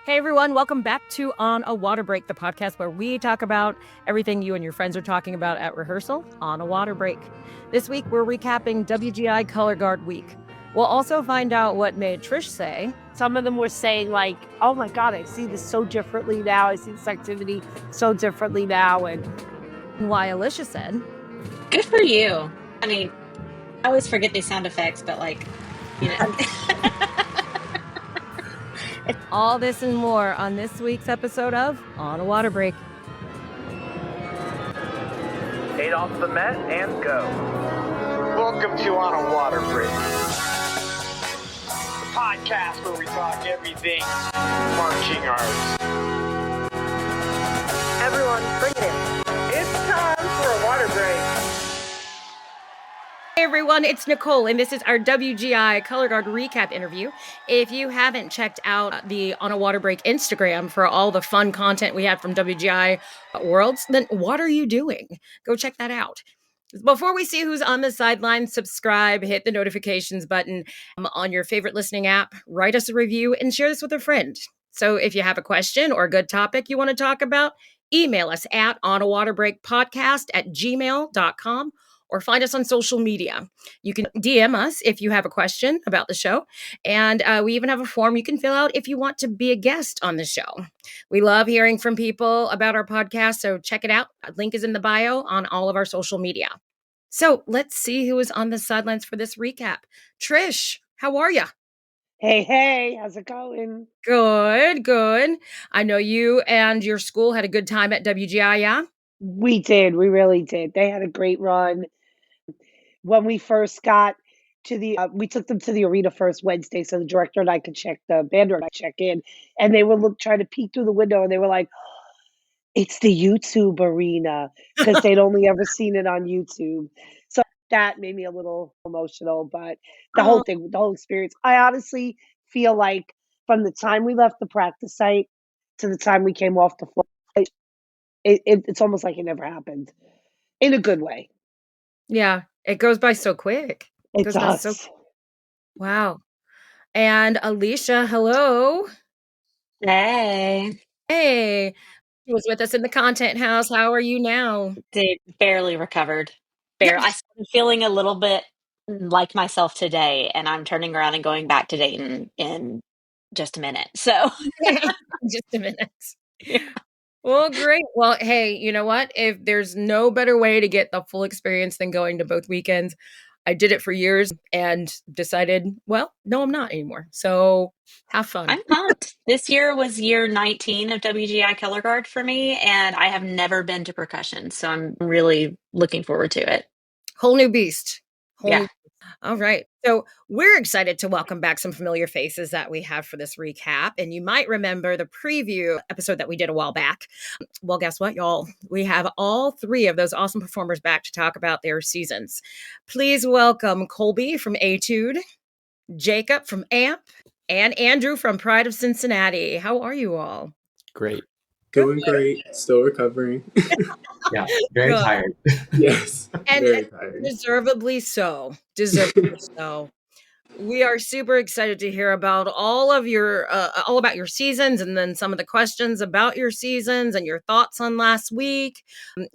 Hey everyone, welcome back to On a Water Break, the podcast where we talk about everything you and your friends are talking about at rehearsal on a water break. This week we're recapping WGI Colorguard week. We'll also find out what made Trish say. Some of them were saying like, oh my God, I see this so differently now. I see this activity so differently now. And why Alicia said, good for you. I mean, I always forget these sound effects, but like, you know. All this and more on this week's episode of On a Water Break. 8 off the mat and go. Welcome to On a Water Break, the podcast where we talk everything marching arts. Everyone, bring it in. It's time for a water break. Hey everyone, it's Nicole, and this is our WGI Colorguard recap interview. If you haven't checked out the On a Water Break Instagram for all the fun content we had from WGI Worlds, then what are you doing? Go check that out. Before we see who's on the sidelines, subscribe, hit the notifications button on your favorite listening app, write us a review, and share this with a friend. So if you have a question or a good topic you want to talk about, email us at onawaterbreakpodcast@gmail.com. or find us on social media. You can DM us if you have a question about the show. And we even have a form you can fill out if you want to be a guest on the show. We love hearing from people about our podcast, so check it out. A link is in the bio on all of our social media. So let's see who is on the sidelines for this recap. Trish, how are you? Hey, how's it going? Good. I know you and your school had a good time at WGI, yeah? We did. We really did. They had a great run. When we first got to we took them to the arena first Wednesday, so the director and I could the band director check in, and they were trying to peek through the window, and they were like, it's the YouTube arena, because they'd only ever seen it on YouTube. So that made me a little emotional, but the whole experience, I honestly feel like from the time we left the practice site to the time we came off the floor, it's almost like it never happened, in a good way. Yeah, it goes by so quick. It does. Wow. And Alicia, hello. Hey. She was with us in the content house. How are you now? Dude, barely recovered. I started feeling a little bit like myself today, and I'm turning around and going back to Dayton in just a minute. So just a minute. Yeah. Well, great. Well, hey, you know what? If there's no better way to get the full experience than going to both weekends, I did it for years and decided, well, no, I'm not anymore. So have fun. I'm pumped. This year was year 19 of WGI Colorguard for me, and I have never been to percussion. So I'm really looking forward to it. Whole new beast. Yeah. All right. So we're excited to welcome back some familiar faces that we have for this recap. And you might remember the preview episode that we did a while back. Well, guess what, y'all? We have all three of those awesome performers back to talk about their seasons. Please welcome Colby from Etude, Jacob from AMP, and Andrew from Pride of Cincinnati. How are you all? Great. Doing great. Still recovering. Yeah, very tired. Yes, and very tired. Deservedly so. We are super excited to hear about all about your seasons, and then some of the questions about your seasons and your thoughts on last week.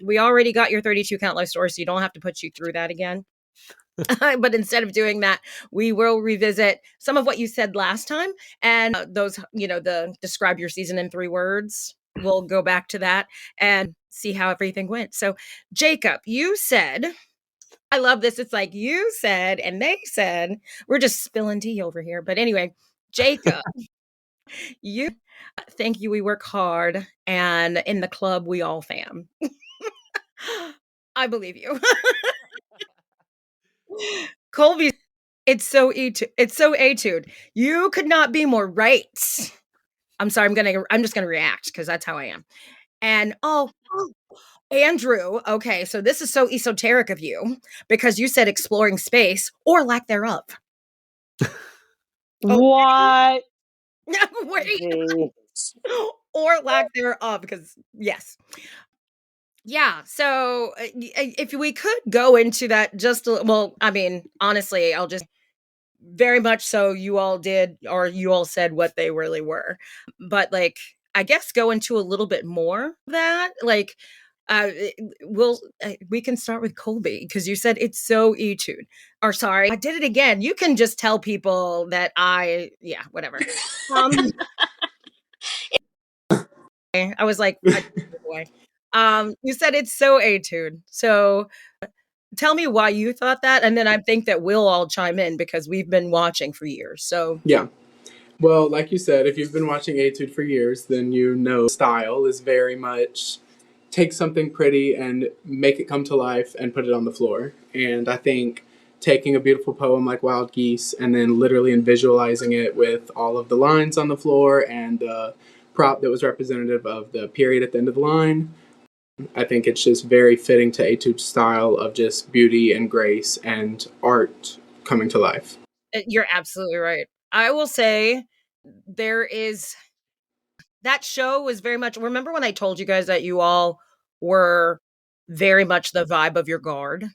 We already got your 32 count life story, so you don't have to put you through that again. But instead of doing that, we will revisit some of what you said last time, and those, the describe your season in 3 words. We'll go back to that and see how everything went. So, Jacob, you said, I love this. It's like you said and they said. We're just spilling tea over here. But anyway, Jacob, you thank you. We work hard, and in the club, we all fam. I believe you. Colby, it's so Etude. You could not be more right. I'm sorry. I'm just gonna react because that's how I am. And Andrew, okay, so this is so esoteric of you because you said exploring space or lack thereof. What? Wait. Or lack thereof, because yes. Yeah, so if we could go into that honestly, I'll just very much so you all did, or you all said what they really were. But like, I guess go into a little bit more of that. Like, we can start with Colby because you said it's so Etude. Or sorry, I did it again. You can just tell people that whatever. I was like, boy. You said it's so Etude. So tell me why you thought that, and then I think that we'll all chime in because we've been watching for years. So Yeah. Well, like you said, if you've been watching Etude for years, then you know style is very much take something pretty and make it come to life and put it on the floor. And I think taking a beautiful poem like Wild Geese and then literally and visualizing it with all of the lines on the floor and the prop that was representative of the period at the end of the line, I think it's just very fitting to Etude's style of just beauty and grace and art coming to life. you're absolutely right. I will say that show was very much, remember when I told you guys that you all were very much the vibe of your guard?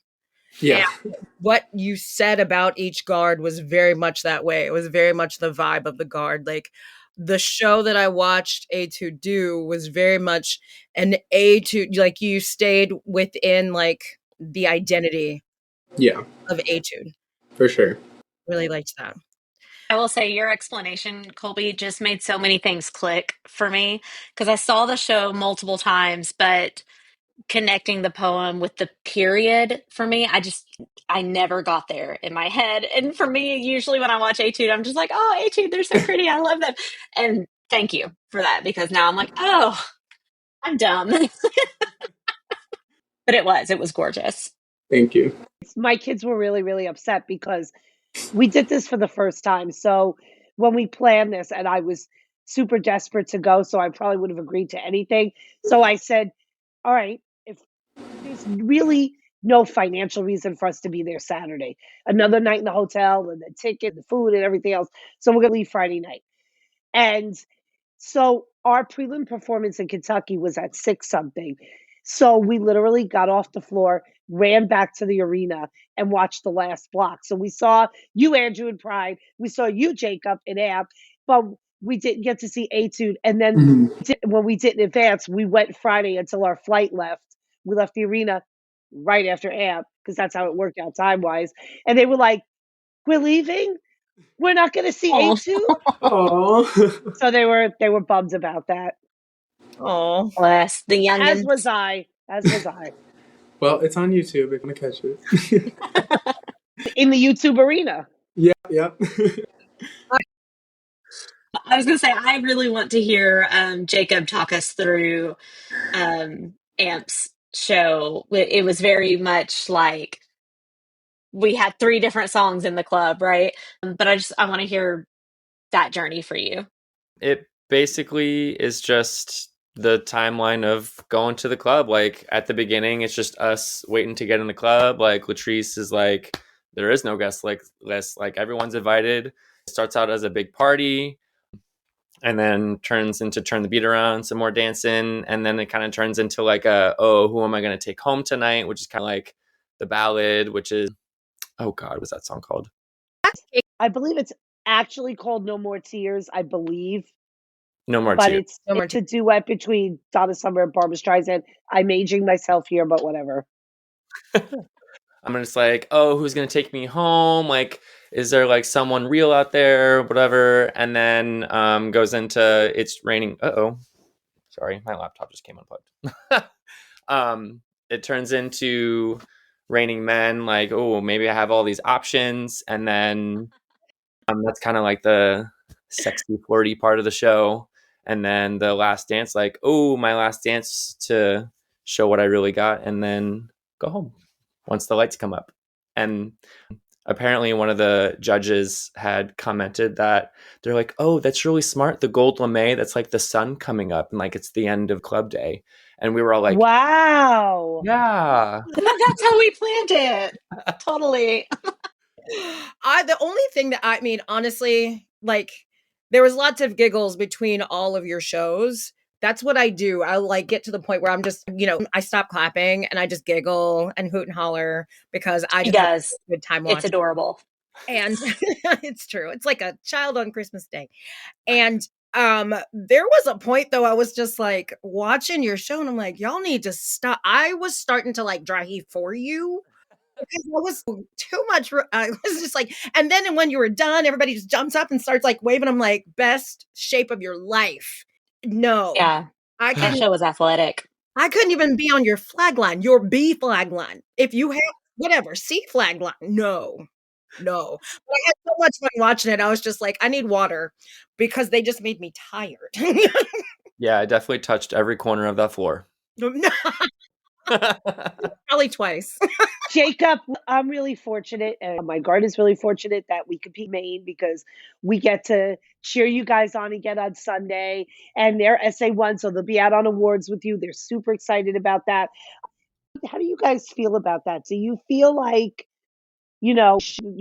Yeah. And what you said about each guard was very much that way. It was very much the vibe of the guard. Like the show that I watched Etude do was very much an Etude, like you stayed within like the identity of Etude. For sure. Really liked that. I will say your explanation, Colby, just made so many things click for me because I saw the show multiple times, but connecting the poem with the period for me, I never got there in my head. And for me, usually when I watch Etude, I'm just like, oh, Etude, they're so pretty. I love them. And thank you for that because now I'm like, oh, I'm dumb. But it was gorgeous. Thank you. My kids were really, really upset because we did this for the first time. So when we planned this, and I was super desperate to go, so I probably would have agreed to anything. So I said, all right, if there's really no financial reason for us to be there Saturday, another night in the hotel and the ticket, the food, and everything else. So we're going to leave Friday night. And so our prelim performance in Kentucky was at 6 something. So we literally got off the floor, ran back to the arena, and watched the last block. So we saw you, Andrew, in Pride. We saw you, Jacob, in Amp, but we didn't get to see Etude. And then when we did in advance, we went Friday until our flight left. We left the arena right after Amp because that's how it worked out time wise. And they were like, "We're leaving. We're not going to see Etude." Oh. So they were bummed about that. Oh, Bless the As youngins. was I. As was I. Well, it's on YouTube if you want to catch it. In the YouTube arena. Yeah. I was going to say, I really want to hear Jacob talk us through Amp's show. It was very much like we had 3 different songs in the club, right? But I want to hear that journey for you. It basically is just the timeline of going to the club. Like at the beginning, it's just us waiting to get in the club. Like Latrice is like, there is no guest list. Like everyone's invited. It starts out as a big party and then turns into Turn the Beat Around, some more dancing. And then it kind of turns into like who am I going to take home tonight? Which is kind of like the ballad, which is, oh God, what's that song called? I believe it's actually called No More Tears, I believe. No More But Tears. it's a duet between Donna Summer and Barbra Streisand. I'm aging myself here, but whatever. I'm just like, oh, who's going to take me home? Like, is there like someone real out there? Whatever. And then goes into It's Raining. Uh-oh. Sorry, my laptop just came unplugged. It turns into Raining Men. Like, oh, maybe I have all these options. And then that's kind of like the sexy, flirty part of the show. And then the last dance, like, oh, my last dance to show what I really got. And then go home once the lights come up. And apparently one of the judges had commented that they're like, oh, that's really smart. The gold lame, that's like the sun coming up and like it's the end of club day. And we were all like, wow. Yeah. That's how we planned it. Totally. The only thing that I mean, honestly, like there was lots of giggles between all of your shows. That's what I do. I like get to the point where I'm just, I stop clapping and I just giggle and hoot and holler because I just have a good time watching. It's adorable. And it's true. It's like a child on Christmas Day. And there was a point though, I was just like watching your show and I'm like, y'all need to stop. I was starting to like dry heave for you because I was too much. I was just like, and then when you were done, everybody just jumps up and starts like waving. I'm like, best shape of your life. No, Yeah. I That couldn't. show was athletic. I couldn't even be on your flag line, your B flag line. If you have whatever C flag line, no. No, but I had so much fun watching it. I was just like, I need water because they just made me tired. Yeah, I definitely touched every corner of that floor. Probably twice. Jacob, I'm really fortunate, and my guard is really fortunate that we compete in Maine because we get to cheer you guys on again on Sunday. And they're SA1, so they'll be out on awards with you. They're super excited about that. How do you guys feel about that? Do you feel like, you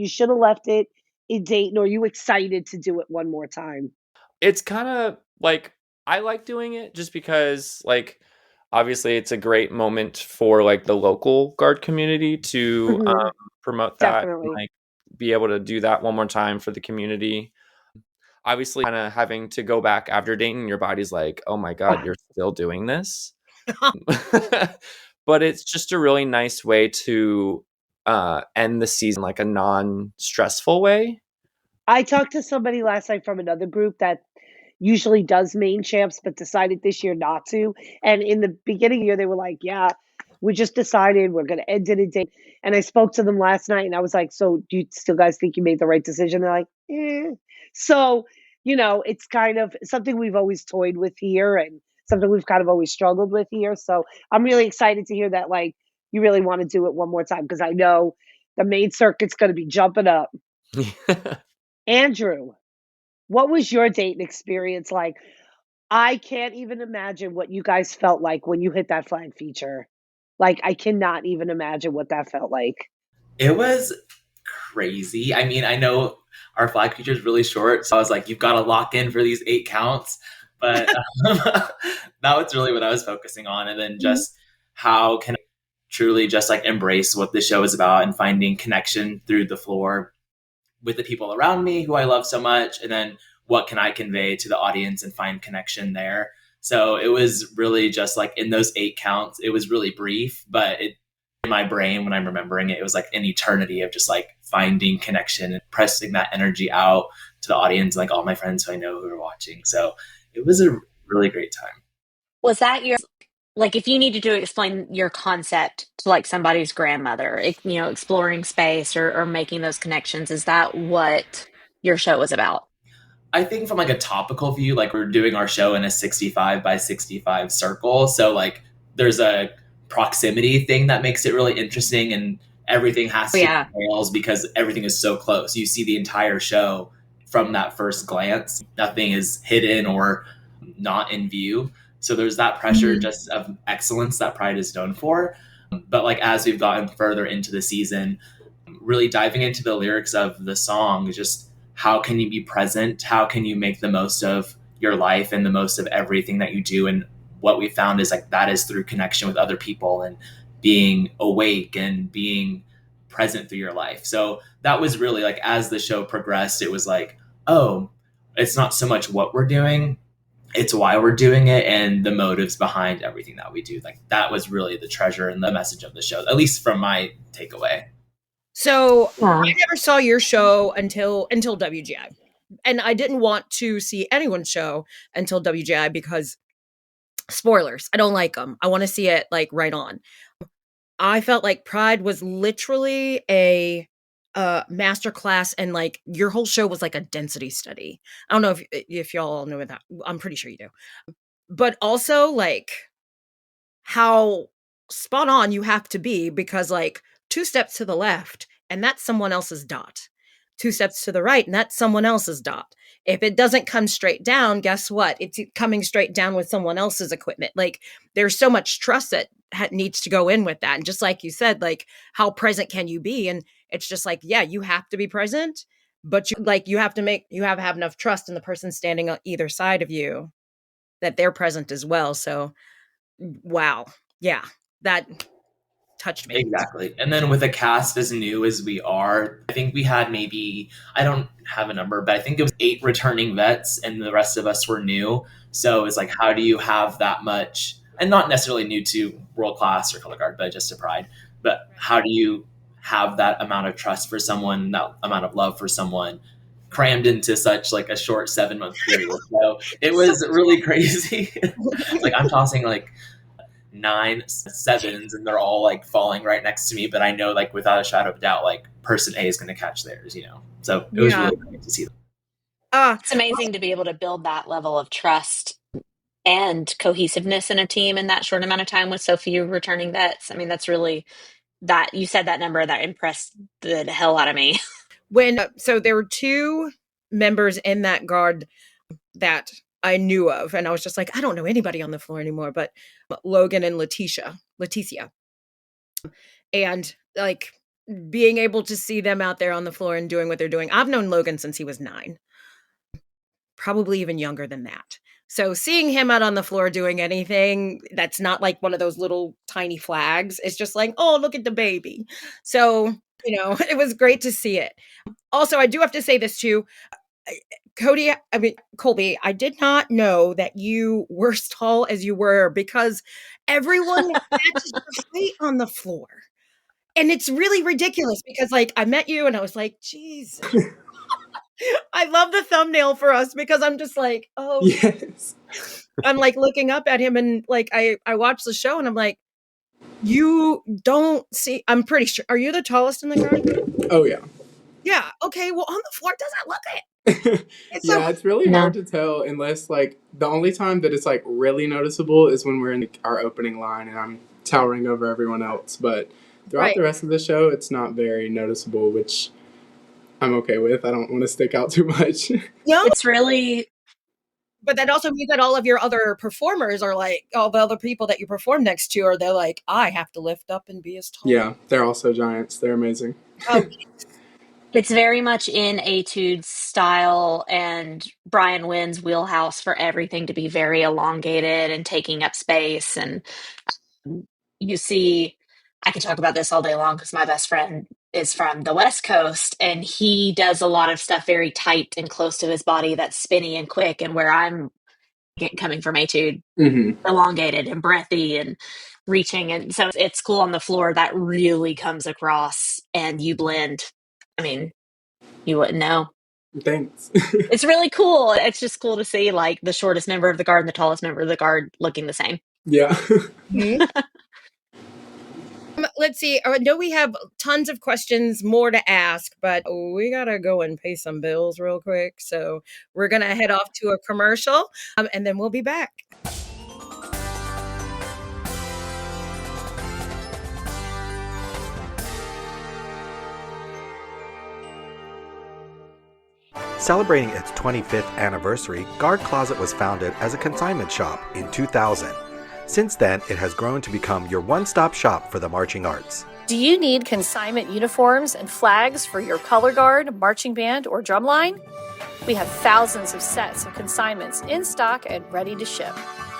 should have left it in Dayton, or are you excited to do it one more time? It's kind of like I like doing it just because like obviously it's a great moment for like the local guard community to Mhm, promote that and definitely. like be able to do that one more time for the community. Obviously kind of having to go back after Dayton, your body's like, oh my God, you're still doing this. But it's just a really nice way to end the season like a non-stressful way. I talked to somebody last night from another group that usually does main champs, but decided this year not to. And in the beginning of the year, they were like, yeah, we just decided we're going to end it in Dayton. And I spoke to them last night and I was like, so do you still guys think you made the right decision? They're like, eh. So, it's kind of something we've always toyed with here and something we've kind of always struggled with here. So I'm really excited to hear that, like, you really want to do it one more time because I know the main circuit's going to be jumping up. Andrew, what was your Dayton experience like? I can't even imagine what you guys felt like when you hit that flag feature. Like, I cannot even imagine what that felt like. It was crazy. I mean, I know our flag feature is really short, so I was like, you've got to lock in for these 8 counts. But that was really what I was focusing on. And then just how can I truly just like embrace what the show is about and finding connection through the floor with the people around me who I love so much. And then what can I convey to the audience and find connection there. So it was really just like in those 8 counts, it was really brief, but in my brain, when I'm remembering it, it was like an eternity of just like finding connection and pressing that energy out to the audience, like all my friends who I know who are watching. So it was a really great time. Was that your, like, if you needed to explain your concept to like somebody's grandmother, exploring space or making those connections, is that what your show was about? I think from like a topical view, like we're doing our show in a 65 by 65 circle. So like there's a proximity thing that makes it really interesting and everything has Oh, to yeah. rails because everything is so close. You see the entire show from that first glance. Nothing is hidden or not in view. So there's that pressure just of excellence that Pride is known for. But like as we've gotten further into the season, really diving into the lyrics of the song, just how can you be present? How can you make the most of your life and the most of everything that you do? And what we found is like that is through connection with other people and being awake and being present through your life. So that was really like as the show progressed, it was like, oh, it's not so much what we're doing, it's why we're doing it and the motives behind everything that we do. Like that was really the treasure and the message of the show, at least from my takeaway. So Yeah. I never saw your show until WGI. And I didn't want to see anyone's show until WGI because spoilers, I don't like them. I want to see it like right on. I felt like Pride was literally a master class and like your whole show was like a density study. I don't know if y'all know that. I'm pretty sure you do. But also like how spot on you have to be because like 2 steps to the left and that's someone else's dot. 2 steps to the right and that's someone else's dot. If it doesn't come straight down, guess what? It's coming straight down with someone else's equipment. Like there's so much trust that needs to go in with that. And just like you said, like how present can you be? And it's just like, yeah, you have to be present, but you have to have enough trust in the person standing on either side of you that they're present as well. So wow. Yeah. That touched me. Exactly. And then with a cast as new as we are, I think we had maybe, I don't have a number, but I think it was 8 returning vets and the rest of us were new. So it's like, how do you have that much, and not necessarily new to World Class or Color Guard, but just to Pride, but how do you have that amount of trust for someone, that amount of love for someone crammed into such like a short 7-month period? So it was really crazy. It's like I'm tossing like 9 7s and they're all like falling right next to me, but I know like without a shadow of a doubt, like person A is going to catch theirs, so it was really great to see that. It's amazing to be able to build that level of trust and cohesiveness in a team in that short amount of time with so few returning vets. I mean, that's really, that you said that number that impressed the hell out of me. So there were 2 members in that guard that I knew of, and I was just like, I don't know anybody on the floor anymore, but Logan and Leticia. And like being able to see them out there on the floor and doing what they're doing. I've known Logan since he was 9, probably even younger than that. So seeing him out on the floor doing anything that's not like one of those little tiny flags, it's just like, oh, look at the baby. So, it was great to see it. Also, I do have to say this too. Colby, I did not know that you were as tall as you were because everyone matches your height on the floor. And it's really ridiculous because like I met you and I was like, Jesus. I love the thumbnail for us because I'm just like, oh, yes. I'm like looking up at him and like I watched the show and I'm like, you don't see, I'm pretty sure. Are you the tallest in the guard? Oh, yeah. Yeah. Okay. Well, on the floor, it doesn't look it. It's really hard to tell unless like the only time that it's like really noticeable is when we're in our opening line and I'm towering over everyone else. But throughout the rest of the show, it's not very noticeable, which I'm okay with. I don't want to stick out too much. No, it's really. But that also means that all of your other performers are like, all the other people that you perform next to are, they're like, I have to lift up and be as tall. Yeah, they're also giants. They're amazing. Oh, It's very much in Etude's style and Brian Wynn's wheelhouse for everything to be very elongated and taking up space. And you see, I could talk about this all day long because my best friend is from the West Coast and he does a lot of stuff very tight and close to his body that's spinny and quick. And where I'm coming from Etude, elongated and breathy and reaching. And so it's cool on the floor that really comes across and you blend. I mean, you wouldn't know. Thanks. It's really cool. It's just cool to see like the shortest member of the guard and the tallest member of the guard looking the same. Yeah. Let's see. I know we have tons of questions more to ask, but we got to go and pay some bills real quick. So we're going to head off to a commercial and then we'll be back. Celebrating its 25th anniversary, Guard Closet was founded as a consignment shop in 2000. Since then, it has grown to become your one-stop shop for the marching arts. Do you need consignment uniforms and flags for your color guard, marching band, or drumline? We have thousands of sets of consignments in stock and ready to ship.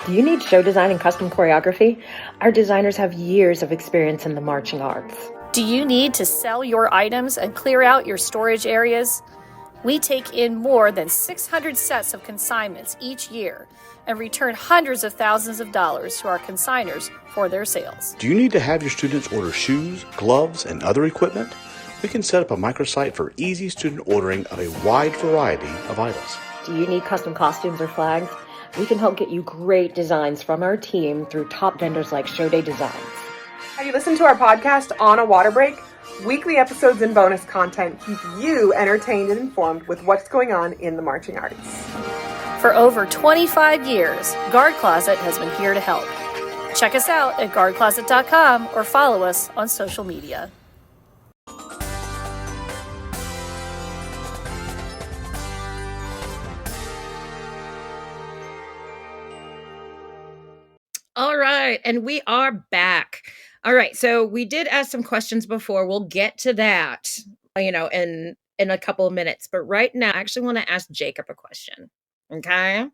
Do you need show design and custom choreography? Our designers have years of experience in the marching arts. Do you need to sell your items and clear out your storage areas? We take in more than 600 sets of consignments each year and return hundreds of thousands of dollars to our consigners for their sales. Do you need to have your students order shoes, gloves, and other equipment? We can set up a microsite for easy student ordering of a wide variety of items. Do you need custom costumes or flags? We can help get you great designs from our team through top vendors like Show Day Designs. Have you listened to our podcast On a Water Break? Weekly episodes and bonus content keep you entertained and informed with what's going on in the marching arts. For over 25 years, Guard Closet has been here to help. Check us out at guardcloset.com or follow us on social media. All right, and we are back. All right, so we did ask some questions before. We'll get to that, in a couple of minutes. But right now, I actually want to ask Jacob a question. Okay?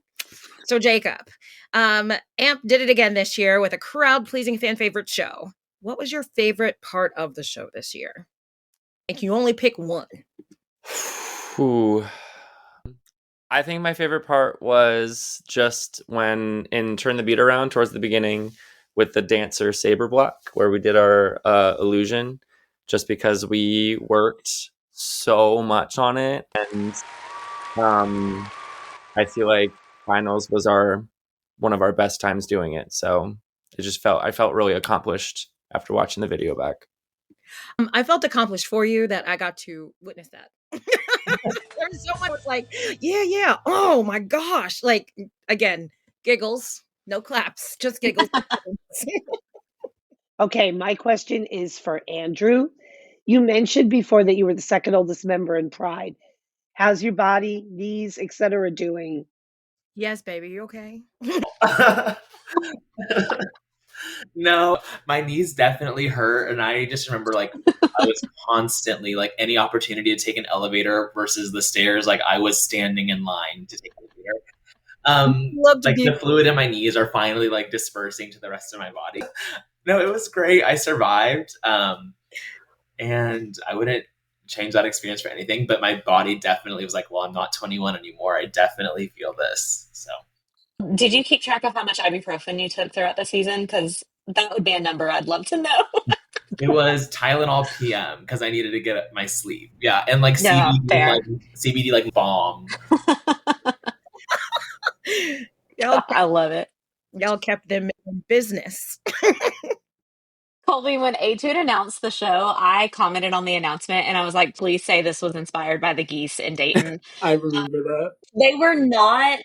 So Jacob, AMP did it again this year with a crowd-pleasing fan favorite show. what was your favorite part of the show this year? Like, you only pick one. Ooh. I think my favorite part was just when in Turn the Beat Around towards the beginning with the dancer Saber Block, where we did our illusion, just because we worked so much on it. And I feel like finals was one of our best times doing it. So I felt really accomplished after watching the video back. I felt accomplished for you that I got to witness that. There's so much like, yeah. Oh my gosh. Like, again, giggles, no claps, just giggles. Okay, my question is for Andrew. You mentioned before that you were the second oldest member in Pride. How's your body, knees, etc. doing? Yes, baby, you okay? No, my knees definitely hurt, and I just remember like I was constantly like any opportunity to take an elevator versus the stairs, like I was standing in line to take an elevator. Like the fluid in my knees are finally like dispersing to the rest of my body. No, it was great. I survived, and I wouldn't change that experience for anything. But my body definitely was like, "Well, I'm not 21 anymore. I definitely feel this." So. Did you keep track of how much ibuprofen you took throughout the season? Because that would be a number I'd love to know. It was Tylenol PM because I needed to get my sleep. Yeah, and like Yeah, CBD like bomb. I love it. Y'all kept them in business. Colby, when Etude announced the show, I commented on the announcement and I was like, please say this was inspired by the geese in Dayton. I remember that. They were not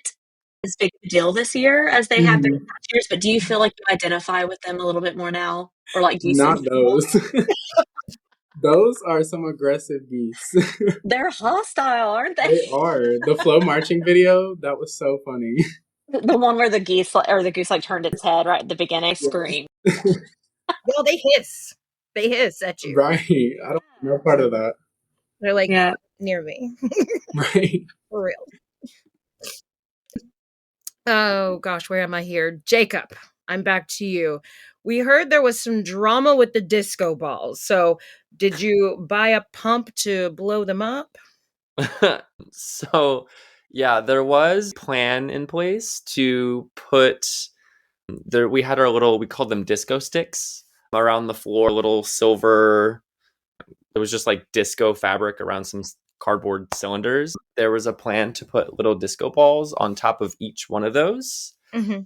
as big a deal this year as they have been in past years, but do you feel like you identify with them a little bit more now? Or like geese? Not those. Those are some aggressive geese. They're hostile, aren't they? They are. The flomarching video, that was so funny. The one where the goose like turned its head right at the beginning, screamed. Well, they hiss. They hiss at you. Right. I don't know part of that. They're like, near me. Right. For real. Oh gosh, where am I here? Jacob, I'm back to you. We heard there was some drama with the disco balls. So did you buy a pump to blow them up? So yeah, there was a plan in place to put there. We had we called them disco sticks around the floor, little silver. It was just like disco fabric around some cardboard cylinders. There was a plan to put little disco balls on top of each one of those. Mm-hmm.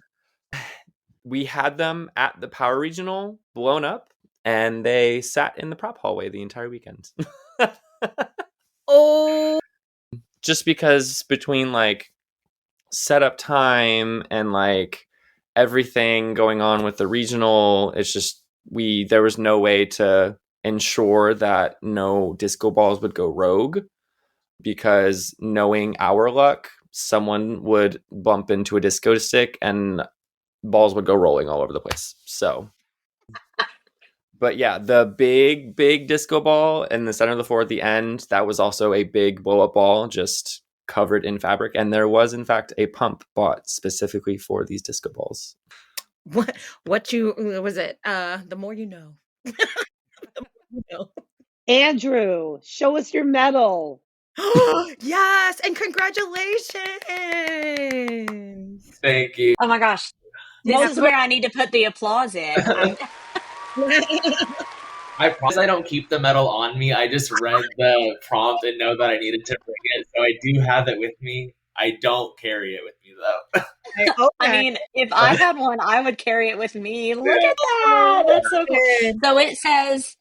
We had them at the Power Regional blown up, and they sat in the prop hallway the entire weekend. Oh, just because between like setup time and like everything going on with the regional, it's just there was no way to ensure that no disco balls would go rogue, because knowing our luck, someone would bump into a disco stick and balls would go rolling all over the place. So, but yeah, the big disco ball in the center of the floor at the end, that was also a big blow up ball, just covered in fabric. And there was in fact a pump bought specifically for these disco balls. What was it? The more you know. The more you know. Andrew, show us your medal. Yes, and congratulations. Thank you. Oh my gosh. This is where I need to put the applause in. I promise I don't keep the medal on me. I just read the prompt and know that I needed to bring it. So I do have it with me. I don't carry it with me though. Okay. I mean, if I had one, I would carry it with me. Look at that. That's so cool. So it says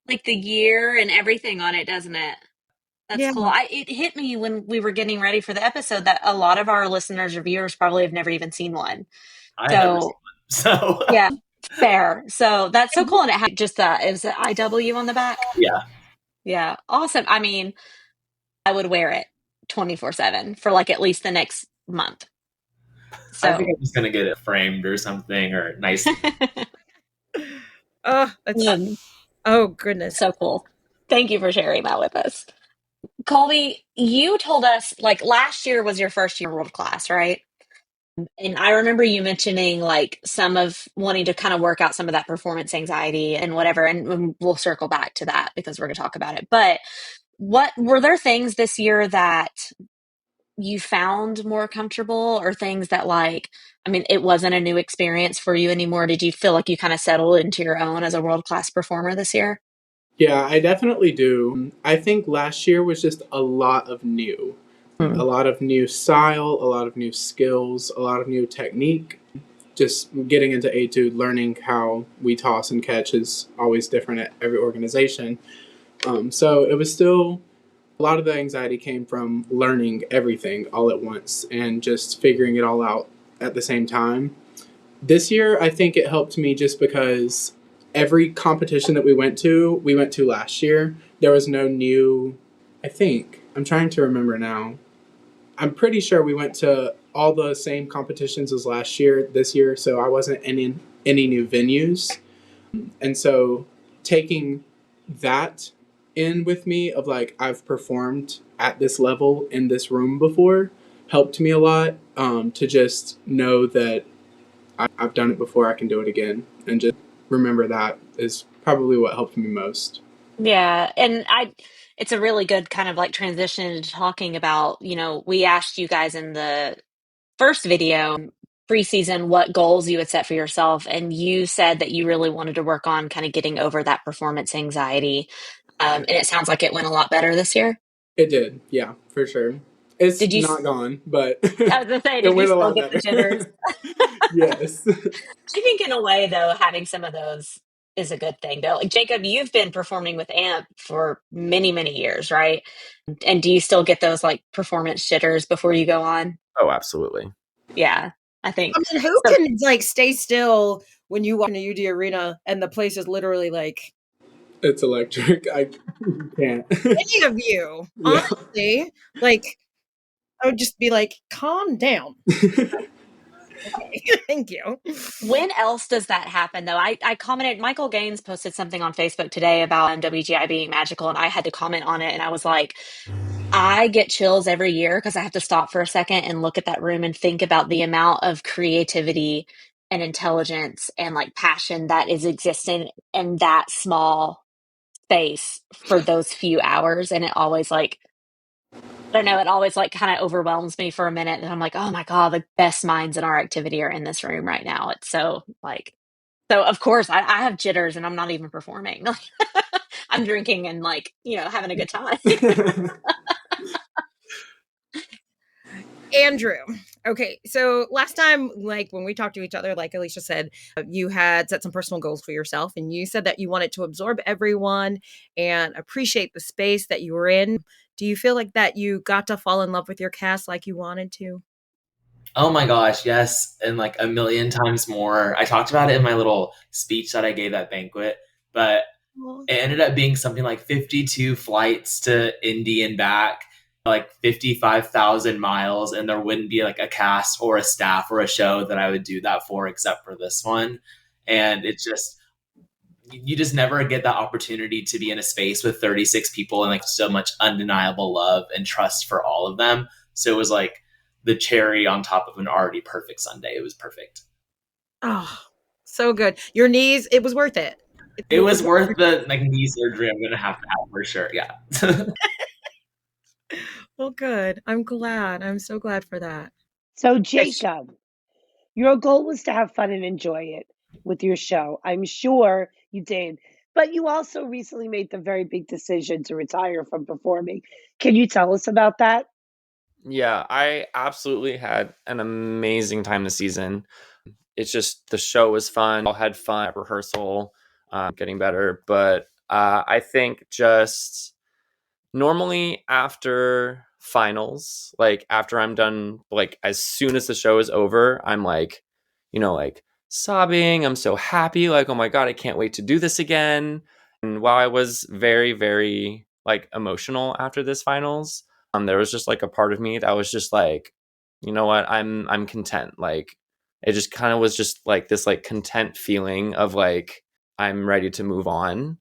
like the year and everything on it, doesn't it? That's cool. It hit me when we were getting ready for the episode that a lot of our listeners or viewers probably have never even seen one. I have never seen one. So yeah, fair. So that's so cool. And it had just is it IW on the back? Yeah. Yeah. Awesome. I mean, I would wear it 24/7 for like at least the next month. So I think I'm just gonna get it framed or something, or nice. Oh goodness. So cool. Thank you for sharing that with us. Colby, you told us like last year was your first year world class, right? And I remember you mentioning like some of wanting to kind of work out some of that performance anxiety and whatever. And we'll circle back to that because we're going to talk about it. But what were there things this year that you found more comfortable, or things that like, I mean, it wasn't a new experience for you anymore? Did you feel like you kind of settled into your own as a world-class performer this year? Yeah, I definitely do. I think last year was just a lot of new. A lot of new style, a lot of new skills, a lot of new technique. Just getting into Etude, learning how we toss and catch is always different at every organization. So it was still, a lot of the anxiety came from learning everything all at once and just figuring it all out at the same time. This year, I think it helped me just because every competition that we went to last year. There was no new, I think, I'm trying to remember now. I'm pretty sure we went to all the same competitions as last year, this year, so I wasn't in any new venues. And so taking that in with me of like, I've performed at this level in this room before helped me a lot, to just know that I've done it before, I can do it again. And just remember that is probably what helped me most. Yeah, and it's a really good kind of like transition into talking about, we asked you guys in the first video preseason what goals you would set for yourself, and you said that you really wanted to work on kind of getting over that performance anxiety. And it sounds like it went a lot better this year. It did, yeah, for sure. It's Did you, not gone, but I was gonna say, it did you went a still lot get the better. jitters? Yes. I think in a way, though, having some of those is a good thing, though. Like Jacob, you've been performing with AMP for many, many years, right? And do you still get those like performance jitters before you go on? Oh, absolutely. Yeah, I think I mean, who so. can like stay still when you walk in a UD arena and the place is literally like It's electric. I can't. any of you, Yeah. honestly, like I would just be like, calm down. Okay, thank you. When else does that happen, though? I commented, Michael Gaines posted something on Facebook today about WGI being magical, and I had to comment on it, and I was like, I get chills every year because I have to stop for a second and look at that room and think about the amount of creativity and intelligence and like passion that is existing in that small space for those few hours. And it always like, I don't know, it always like kind of overwhelms me for a minute. And I'm like, oh my God, the best minds in our activity are in this room right now. It's so like, so of course I have jitters and I'm not even performing. I'm drinking and like, having a good time. Andrew. Okay, so last time, like when we talked to each other, like Alicia said, you had set some personal goals for yourself, and you said that you wanted to absorb everyone and appreciate the space that you were in. Do you feel like that you got to fall in love with your cast like you wanted to? Oh my gosh, yes, and like a million times more. I talked about it in my little speech that I gave at banquet, but it ended up being something like 52 flights to Indy and back, like 55,000 miles, and there wouldn't be like a cast or a staff or a show that I would do that for except for this one. And it's just, you just never get that opportunity to be in a space with 36 people and like so much undeniable love and trust for all of them. So it was like the cherry on top of an already perfect Sunday. It was perfect. Oh, so good. Your knees, it was worth it. It was worth the like knee surgery I'm gonna have for sure. Yeah. Well, good. I'm glad. I'm so glad for that. So, Jacob, your goal was to have fun and enjoy it with your show. I'm sure you did. But you also recently made the very big decision to retire from performing. Can you tell us about that? Yeah, I absolutely had an amazing time this season. It's just the show was fun. All had fun at rehearsal, getting better. But I think just normally after finals, like after I'm done, like as soon as the show is over, I'm like, like sobbing. I'm so happy. Like, oh my God, I can't wait to do this again. And while I was very, very like emotional after this finals, there was just like a part of me that was just like, you know what, I'm content. Like it just kind of was just like this like content feeling of like I'm ready to move on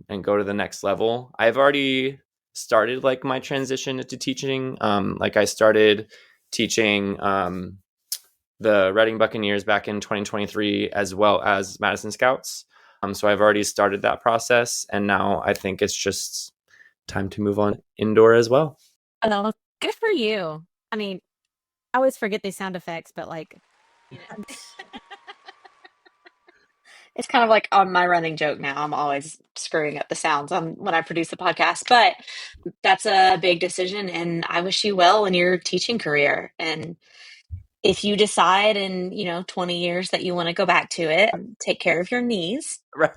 and go to the next level. I've already started like my transition into teaching. Like I started teaching the Reading Buccaneers back in 2023, as well as Madison Scouts. So I've already started that process, and now I think it's just time to move on indoor as well. Oh, good for you. I mean, I always forget these sound effects, but like, It's kind of like on my running joke now. I'm always screwing up the sounds on when I produce the podcast, but that's a big decision, and I wish you well in your teaching career. And if you decide in 20 years that you want to go back to it, take care of your knees. Right.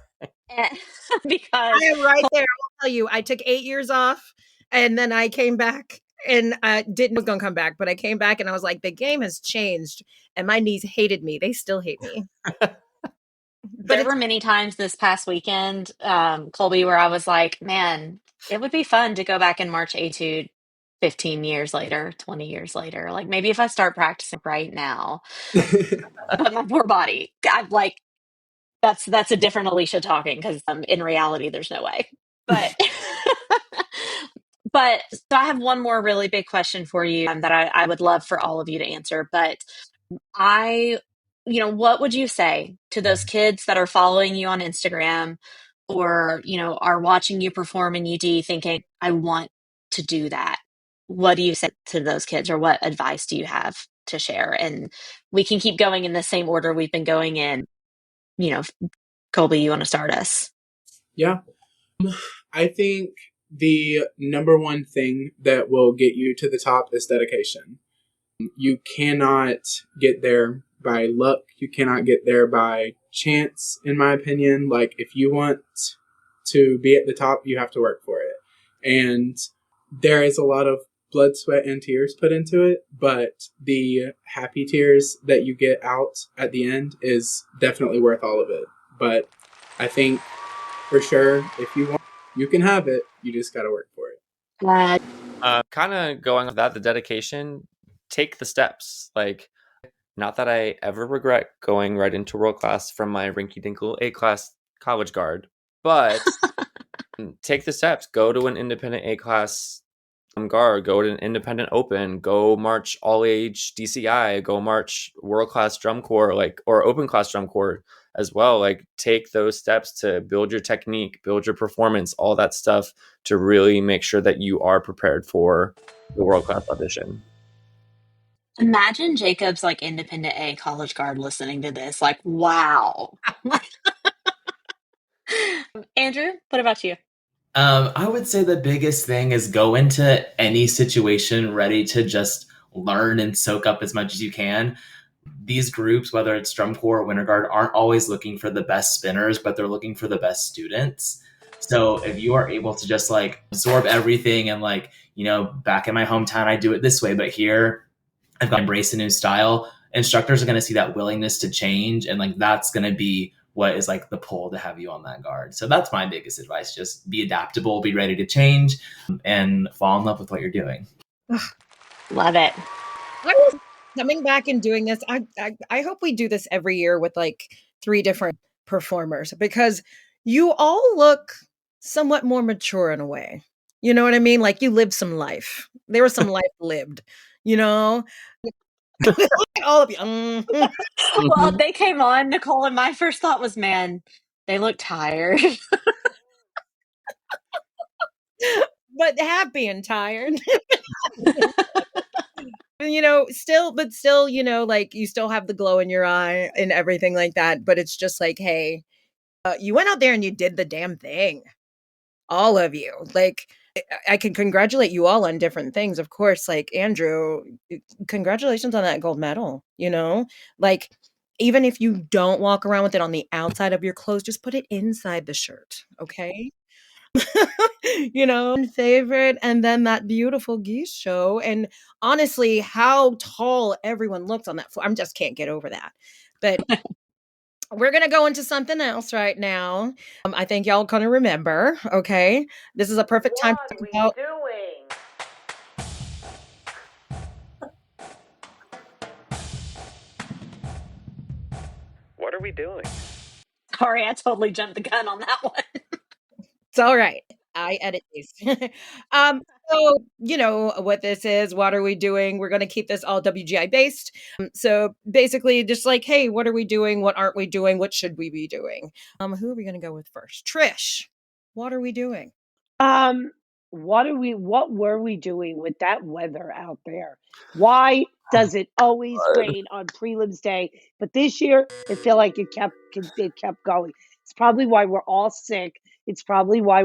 Because I am right there. I'll tell you, I took 8 years off, and then I came back, and I didn't was gonna come back, but I came back, and I was like, the game has changed, and my knees hated me. They still hate me. There were many times this past weekend, Colby, where I was like, man, it would be fun to go back and march Etude 15 years later, 20 years later. Like maybe if I start practicing right now, but my poor body, I'm like, that's a different Alicia talking, because in reality, there's no way. But but so I have one more really big question for you that I would love for all of you to answer. But what would you say to those kids that are following you on Instagram, or, are watching you perform in UD thinking, I want to do that? What do you say to those kids, or what advice do you have to share? And we can keep going in the same order we've been going in. Colby, you want to start us? Yeah. I think the number one thing that will get you to the top is dedication. You cannot get there by luck. You cannot get there by chance, in my opinion. Like, if you want to be at the top, you have to work for it. And there is a lot of blood, sweat, and tears put into it, but the happy tears that you get out at the end is definitely worth all of it. But I think for sure, if you want, you can have it. You just got to work for it. Kind of going with that, the dedication, take the steps. Like, not that I ever regret going right into world class from my rinky-dinkle A-class college guard, but take the steps. Go to an independent A-class guard, go to an independent open, go march all-age DCI, go march world-class drum corps, or open-class drum corps as well. Like, take those steps to build your technique, build your performance, all that stuff, to really make sure that you are prepared for the world-class audition. Imagine Jacob's independent A college guard listening to this. Like, wow. Andrew, what about you? I would say the biggest thing is go into any situation ready to just learn and soak up as much as you can. These groups, whether it's drum corps or winter guard, aren't always looking for the best spinners, but they're looking for the best students. So if you are able to just absorb everything and back in my hometown, I do it this way, but here I've got to embrace a new style. Instructors are going to see that willingness to change, and that's going to be what is the pull to have you on that guard. So that's my biggest advice. Just be adaptable, be ready to change, and fall in love with what you're doing. Love it. Coming back and doing this, I hope we do this every year with 3 different performers, because you all look somewhat more mature in a way. You know what I mean? Like, you lived some life. There was some life lived, all of you. Well, they came on, Nicole, and my first thought was, man, they look tired. But happy and tired. Still, you still have the glow in your eye and everything like that. But it's just hey, you went out there and you did the damn thing. All of you. I can congratulate you all on different things. Of course, Andrew, congratulations on that gold medal. Even if you don't walk around with it on the outside of your clothes, just put it inside the shirt. Okay. Favorite, and then that beautiful geese show, and honestly, how tall everyone looked on that floor. I just can't get over that. But we're gonna go into something else right now. I think y'all gonna remember. Okay, this is a perfect time to talk about. What are we doing? Sorry, I totally jumped the gun on that one. It's all right. I edit these. So, you know what this is. What are we doing? We're going to keep this all WGI based. So basically, just like, hey, what are we doing? What aren't we doing? What should we be doing? Who are we going to go with first? Trish, what are we doing? What were we doing with that weather out there? Why does it always rain on prelims day? But this year, it felt like it kept going. It's probably why we're all sick. It's probably why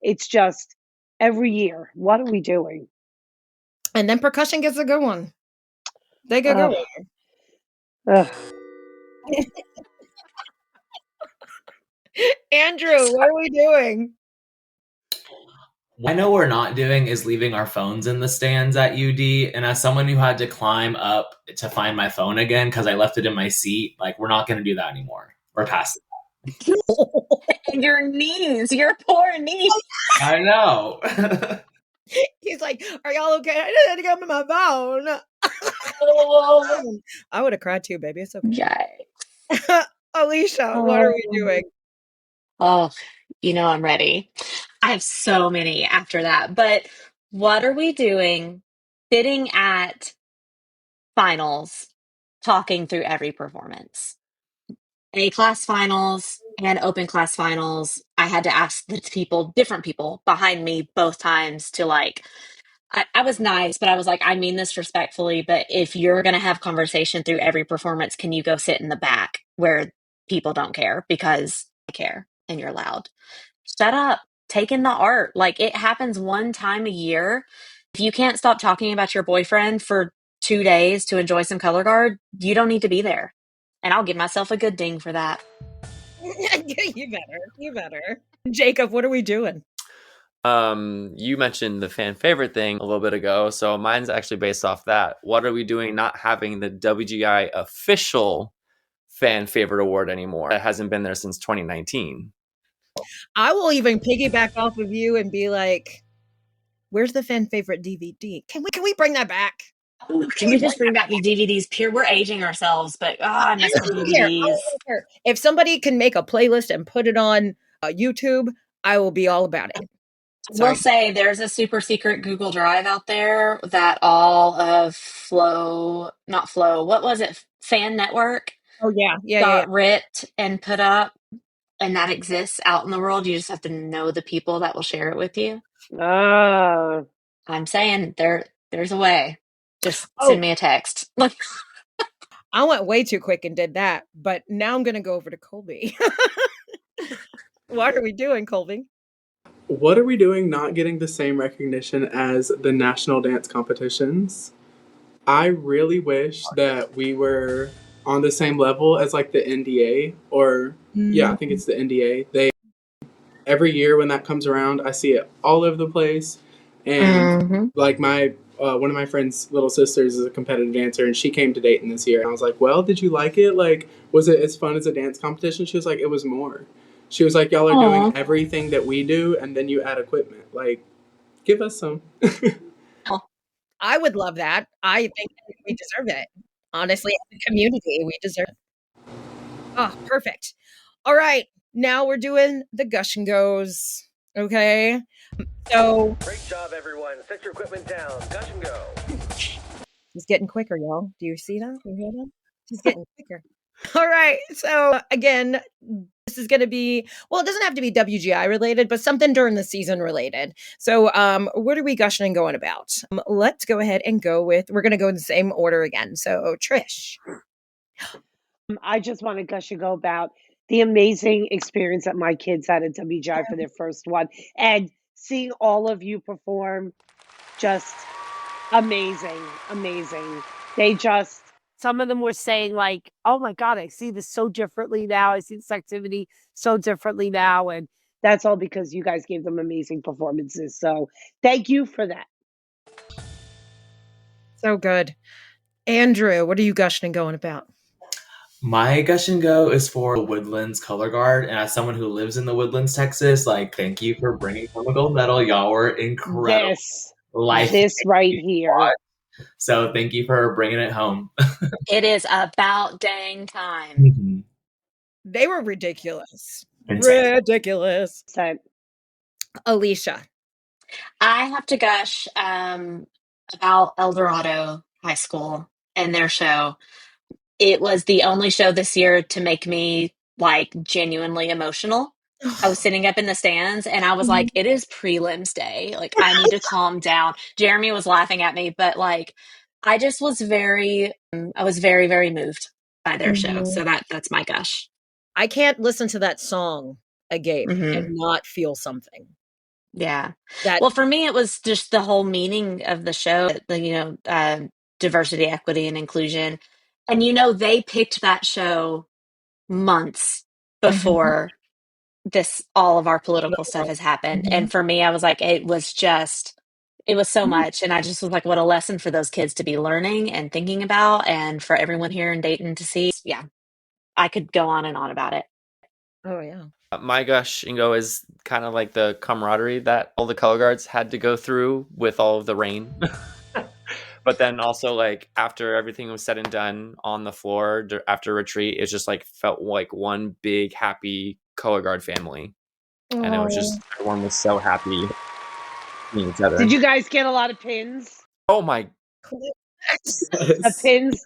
it's just every year. What are we doing? And then percussion gets a good one. They get Ugh. going. Ugh. Andrew, what are we doing? What I know we're not doing is leaving our phones in the stands at UD. And as someone who had to climb up to find my phone again because I left it in my seat, like, we're not going to do that anymore. We're past it. And your knees, your poor knees. I know. He's like, are y'all okay? I just had to get my phone. Oh. I would have cried too, baby. It's okay. Yikes. Alicia, what are we doing? Oh, you know I'm ready. I have so many after that. But what are we doing sitting at finals, talking through every performance? A-class finals and open class finals. I had to ask the different people behind me both times to I was nice, but I was like, I mean this respectfully, but if you're going to have conversation through every performance, can you go sit in the back where people don't care because I care and you're loud? Shut up. Take in the art. Like, it happens one time a year. If you can't stop talking about your boyfriend for 2 days to enjoy some color guard, you don't need to be there. And I'll give myself a good ding for that. You better. Jacob, what are we doing? You mentioned the fan favorite thing a little bit ago, so mine's actually based off that. What are we doing not having the WGI official fan favorite award anymore? That hasn't been there since 2019. I will even piggyback off of you and be like, where's the fan favorite DVD? Can we bring that back? Can we just bring back the DVDs? We're aging ourselves, but I miss the DVDs. If somebody can make a playlist and put it on YouTube, I will be all about it. We'll say there's a super secret Google Drive out there that all of what was it? Fan Network. Oh yeah, got ripped and put up, and that exists out in the world. You just have to know the people that will share it with you. I'm saying there's a way. Just send me a text. I went way too quick and did that, but now I'm going to go over to Colby. What are we doing, Colby? What are we doing not getting the same recognition as the national dance competitions? I really wish that we were on the same level as like the NDA or I think it's the NDA. Every year when that comes around, I see it all over the place. And like one of my friend's little sisters is a competitive dancer, and she came to Dayton this year. And I was like, well, did you like it? Like, was it as fun as a dance competition? She was like, it was more. She was like, y'all are doing everything that we do, and then you add equipment. Like, give us some. I would love that. I think we deserve it. Honestly, as a community, we deserve it. Oh, perfect. All right. Now we're doing the gush and goes. Okay. So great job, everyone. Set your equipment down. Gush and go. He's getting quicker, y'all. Do you see that? You hear that? He's getting quicker. All right. So again, this is going to be, well, it doesn't have to be WGI related, but something during the season related. So what are we gushing and going about? Let's go ahead and we're going to go in the same order again. So Trish. I just want to gush and go about the amazing experience that my kids had at WGI for their first one. And seeing all of you perform, just amazing. Some of them were saying like, oh my God, I see this so differently now. I see this activity so differently now. And that's all because you guys gave them amazing performances. So thank you for that. So good. Andrew, what are you gushing and going about? My gush and go is for Woodlands Color Guard. And as someone who lives in the Woodlands, Texas, like, thank you for bringing home a gold medal. Y'all were incredible. This right here. So thank you for bringing it home. It is about dang time. Mm-hmm. They were ridiculous. Insane. Ridiculous. Same. Alicia. I have to gush about El Dorado High School and their show. It was the only show this year to make me like genuinely emotional. I was sitting up in the stands and I was like, it is prelims day. Like, I need to calm down. Jeremy was laughing at me, but like, I just was I was very, very moved by their show. So that's my gush. I can't listen to that song agape and Mhm. not feel something. Yeah. That Well, for me, it was just the whole meaning of the show, diversity, equity, and inclusion. And, they picked that show months before all of our political stuff has happened. And for me, I was like, it was so much. And I just was like, what a lesson for those kids to be learning and thinking about, and for everyone here in Dayton to see. Yeah, I could go on and on about it. Oh, yeah. My gush, Ingo, is kind of like the camaraderie that all the color guards had to go through with all of the rain. But then also, like, after everything was said and done on the floor after retreat, it just like felt like one big happy color guard family. And it was just, everyone was so happy seeing each other. Did you guys get a lot of pins? Oh my. The pins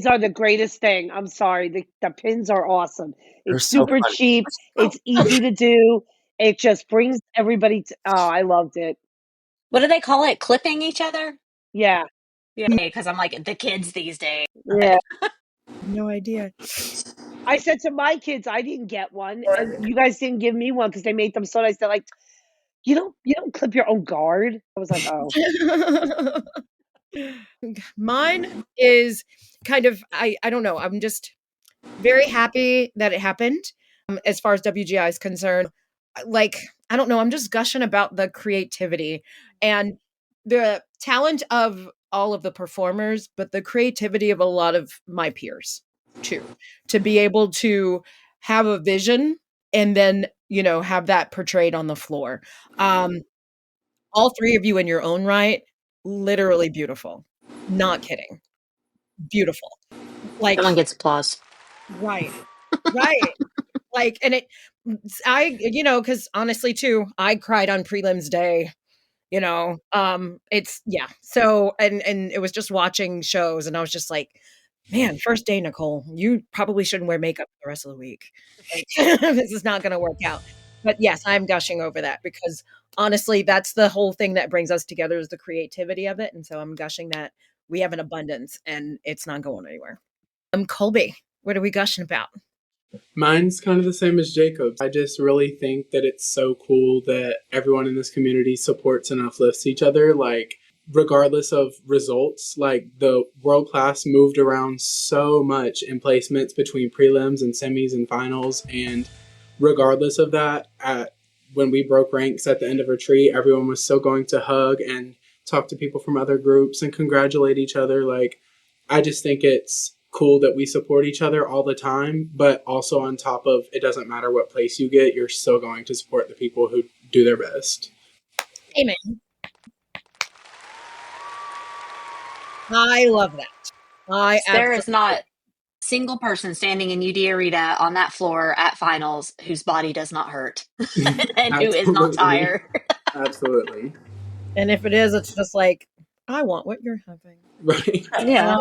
are the greatest thing. I'm sorry. The pins are awesome. They're It's so super fun. cheap. It's easy to do. It just brings everybody I loved it. What do they call it? Clipping each other? Yeah. Yeah, because I'm like, the kids these days. Yeah. No idea. I said to my kids, I didn't get one, and you guys didn't give me one because they made them so nice. They're like, you don't clip your own guard. I was like, oh. Mine is kind of, I don't know. I'm just very happy that it happened. As far as WGI is concerned, like, I don't know. I'm just gushing about the creativity and the talent of all of the performers, but the creativity of a lot of my peers too, to be able to have a vision and then, have that portrayed on the floor. All three of you in your own right, literally beautiful. Not kidding. Beautiful. Like, Someone gets applause. right. Right. Like, and because honestly too, I cried on prelims day, it's, yeah. So, and it was just watching shows and I was just like, man, first day, Nicole, you probably shouldn't wear makeup the rest of the week. Like, this is not going to work out. But yes, I'm gushing over that because honestly, that's the whole thing that brings us together is the creativity of it. And so I'm gushing that we have an abundance and it's not going anywhere. Colby, what are we gushing about? Mine's kind of the same as Jacob's. I just really think that it's so cool that everyone in this community supports and uplifts each other. Like, regardless of results, like the world class moved around so much in placements between prelims and semis and finals. And regardless of that, when we broke ranks at the end of retreat, everyone was still going to hug and talk to people from other groups and congratulate each other. Like, I just think it's cool that we support each other all the time, but also on top of, it doesn't matter what place you get, you're still going to support the people who do their best. Amen. I love that. There is not a single person standing in UD Arena on that floor at finals whose body does not hurt and who is not tired. Absolutely. And if it is, it's just like, I want what you're having. Right. Yeah.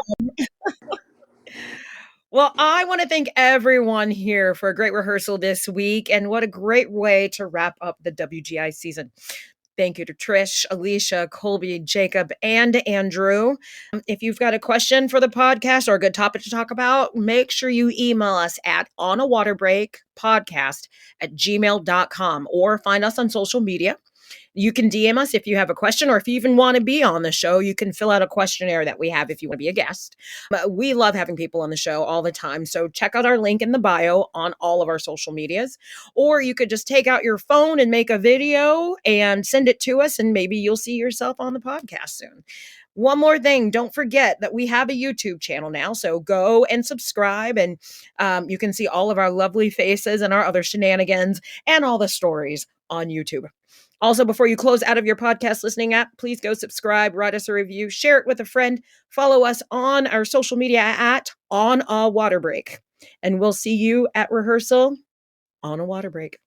Well, I want to thank everyone here for a great rehearsal this week, and what a great way to wrap up the WGI season. Thank you to Trish, Alicia, Colby, Jacob, and Andrew. If you've got a question for the podcast or a good topic to talk about, make sure you email us at onawaterbreakpodcast@gmail.com or find us on social media. You can DM us if you have a question, or if you even want to be on the show, you can fill out a questionnaire that we have if you want to be a guest. We love having people on the show all the time. So check out our link in the bio on all of our social medias, or you could just take out your phone and make a video and send it to us, and maybe you'll see yourself on the podcast soon. One more thing, don't forget that we have a YouTube channel now, so go and subscribe, and you can see all of our lovely faces and our other shenanigans and all the stories on YouTube. Also, before you close out of your podcast listening app, please go subscribe, write us a review, share it with a friend, follow us on our social media at On a Water Break, and we'll see you at rehearsal on a water break.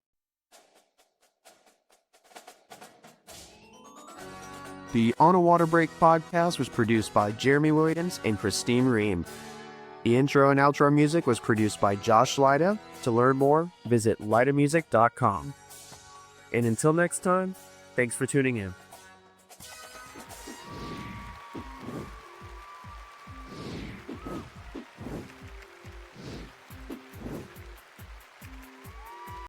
The On a Water Break podcast was produced by Jeremy Williams and Christine Ream. The intro and outro music was produced by Josh Lida. To learn more, visit lidamusic.com. And until next time, thanks for tuning in.